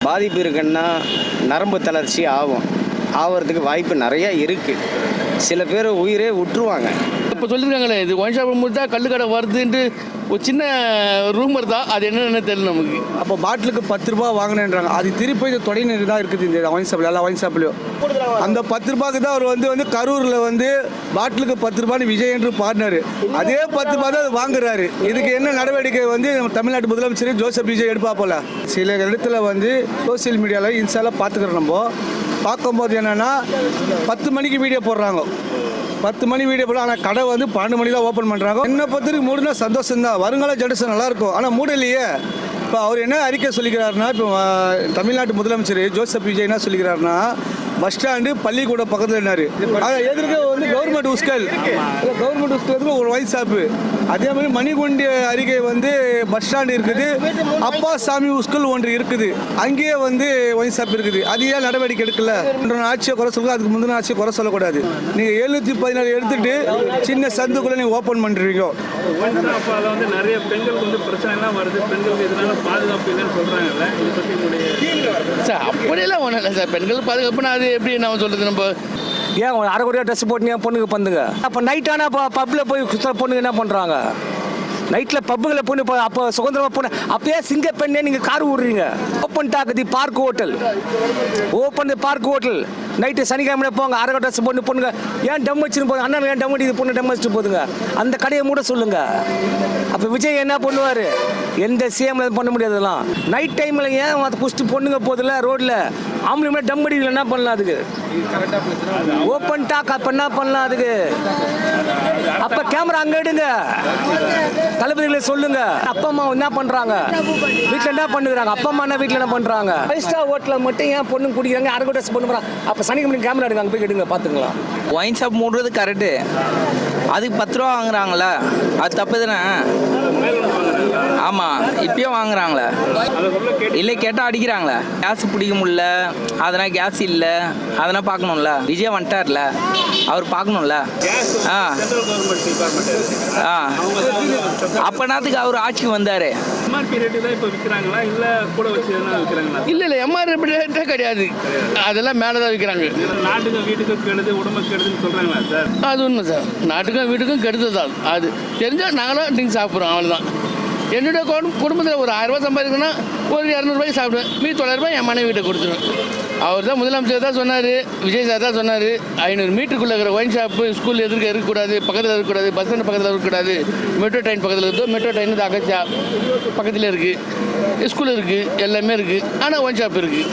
பாதிப்பு இருக்குன்னா நரம்பு தளர்ச்சி ஆகிறதுக்கு வாய்ப்பு நிறையா இருக்குது. சில பேர் உயிரே விட்டுருவாங்க. இப்போ சொல்லியிருக்காங்களே, இது ஒயின் ஷாப் முடித்தா கல்லுக்கடை வருதுன்ட்டு ஒரு சின்ன ரூமர் தான். அது என்னென்னு தெரியல நமக்கு. அப்போ பாட்டிலுக்கு 10 ரூபா வாங்கினேன்றாங்க. அது திருப்பி இது தொடங்கி தான் இருக்குது இந்த ஒயின் ஷாப்பில், எல்லா ஒயின் ஷாப்லையும். அந்த 10 ரூபாய்க்கு தான் அவர் வந்து கரூரில் பாட்டிலுக்கு 10 ரூபான்னு விஜய் என்று பாடினார். அதே 10 ரூபா தான் அது வாங்குறாரு. இதுக்கு என்ன நடவடிக்கை நம்ம தமிழ்நாட்டு முதலமைச்சர் ஜோசப் விஜய் எடுப்பா போல. சில இடத்துல சோசியல் மீடியாவில் இன்ஸ்டாவில் பார்த்துக்கிறோம். நம்ம பார்க்கும்போது என்னென்னா 10 மணிக்கு வீடியோ போடுறாங்க. 10 மணி வீடியோ போல. ஆனால் கடை 12 மணி தான் ஓப்பன் பண்ணுறாங்க. என்ன பொறுத்தவரைக்கும் மூடுனா சந்தோஷம் தான். வருங்கால ஜெனரேஷன் நல்லாயிருக்கும். ஆனால் மூடலையே. இப்போ அவர் என்ன அறிக்கை சொல்லிக்கிறாருன்னா, இப்போ தமிழ்நாட்டு முதலமைச்சர் ஜோசப் விஜய் என்ன சொல்லிக்கிறாருன்னா, பஸ் ஸ்டாண்டு பள்ளிக்கூட பக்கத்தில் என்னாரு எதிர்க்க கவர்மெண்ட் உஸ்கல் ஒரு ஒயின் ஷாப்பு. அதே மாதிரி மணிகுண்டி அருகே பஸ் ஸ்டாண்டு இருக்குது. அப்பா சாமி உஸ்கல் ஒன்று இருக்குது. அங்கேயே ஒயின் ஷாப் இருக்குது. அது ஏன் நடவடிக்கை எடுக்கல? ஆட்சியை குறை சொல்லுங்க, அதுக்கு முந்தின ஆட்சியை குறை சொல்லக்கூடாது. நீங்கள் 714 எடுத்துட்டு சின்ன சந்துக்குள்ள நீங்கள் ஓப்பன் பண்ணுறீங்க. நிறைய பெண்களுக்கு பிரச்சனைலாம் வருது. பெண்களுக்கு இதனால பாதுகாப்பு இல்லைன்னு சொல்றாங்கல்ல, இதை பற்றி சார் அப்படியெல்லாம் ஒன்றும் இல்லை சார். பெண்கள் பாதுகாப்புனா அது எப்படி நான் சொல்கிறது? நம்ம ஏன் அரைக்குறையாக ட்ரெஸ் போட்டு பொண்ணுங்க பண்ணுங்க. அப்போ நைட் ஆனால் பப்பில் போய் பொண்ணுங்க என்ன பண்ணுறாங்க? நைட்டில் பப்புகளை பொண்ணு அப்போ சுதந்திரமாக பொண்ணு அப்பயே சிங்க பெண்ணே நீங்கள் கார் விடுறீங்க. Open talk the park hotel, open the park hotel. Night சனிக்கிழமை போங்க. அரை ட்ரெஸ் பொண்ணுங்க ஏன் டம் வச்சுன்னு போதுங்க. அண்ணன் ஏன் டம் அடிக்குது, பொண்ணு டம் வச்சுட்டு போதுங்க. அந்த கடையை மூட சொல்லுங்க. அப்போ விஜய் என்ன பண்ணுவார்? எந்த சிஎம்ல பண்ண முடியாதுலாம். நைட் டைமில் ஏன் அதை குடிச்சிட்டு பொண்ணுங்க போதில்ல ரோட்டில் ஆம்பளை டம் அடிக்கல என்ன பண்ணலாம்? அதுக்கு ஓப்பன் டாக் அப்போ என்ன பண்ணலாம்? அதுக்கு அப்போ கேமரா அங்கே எடுங்க. தளபதிகளை சொல்லுங்க. அப்பா அம்மா என்ன பண்றாங்க? வீட்டில் என்ன பண்ணுறாங்க? அப்பா அம்மா என்ன வீட்டில் என்ன பண்றாங்க? 5 ஸ்டார் ஹோட்டலில் மட்டும் ஏன் பொண்ணு குடிக்கிறாங்க? அரை ட்ரெஸ் பண்ணுறாங்க. அப்போ சனிக்கிழமை கேமரா எடுங்க, அங்கே போய் எடுங்க, பார்த்துங்களா. ஒயின் ஷாப் மூடுறது கரெக்டு. அதுக்கு 10 ரூபா வாங்குறாங்களே, அது தப்பு தானே? ஆமாம், இப்பயும் வாங்குறாங்களே. இல்லை கேட்டால் அடிக்கிறாங்களே. கேஸ் பிடிக்க முடியல, அதனால் கேஸ் இல்லை, அதனால் பார்க்கணும்ல. விஜய் வந்துட்டார்ல, அவர் பார்க்கணும்ல. அப்பனாத்துக்கு அவர் ஆட்சிக்கு வந்தார். இல்லை எம்ஆர்பி ரேட்டே கிடையாது. அதெல்லாம் மேலே தான் விற்கிறாங்க. நாட்டுக்கும் வீட்டுக்கும் கெடுது, உடம்புக்கு கெடுதுன்னு சொல்கிறாங்களா சார்? அது உண்மை சார். நாட்டுக்கும் வீட்டுக்கும் கெடுதல் தான். அது தெரிஞ்சால் நாங்களும் நீங்கள் சாப்பிட்றோம், அவ்வளோதான். என்னுடைய குடும்பத்தில் ஒரு 1000 ரூபா சம்பாதிக்கணும்னா ஒரு 200 ரூபாய்க்கு சாப்பிடுவேன். மீதி 900 ரூபாய் என் மனைவி வீட்டை கொடுத்துருவேன். அவர் தான் முதலமைச்சர் தான் சொன்னார், விஜய் சார் தான் சொன்னார், 500 மீட்டருக்குள்ளே இருக்கிற ஒயின் ஷாப்பு ஸ்கூல் எதிர்க்க இருக்கக்கூடாது, பக்கத்தில் இருக்கக்கூடாது, பஸ் ஸ்டாண்ட் பக்கத்தில் இருக்கக்கூடாது, மெட்ரோ ட்ரெயின் பக்கத்தில் இருக்குது. மெட்ரோ ட்ரெயின் அகச்சா பக்கத்தில் இருக்குது, ஸ்கூல் இருக்குது, எல்லாமே இருக்குது. ஆனால் ஒயின் ஷாப் இருக்குது.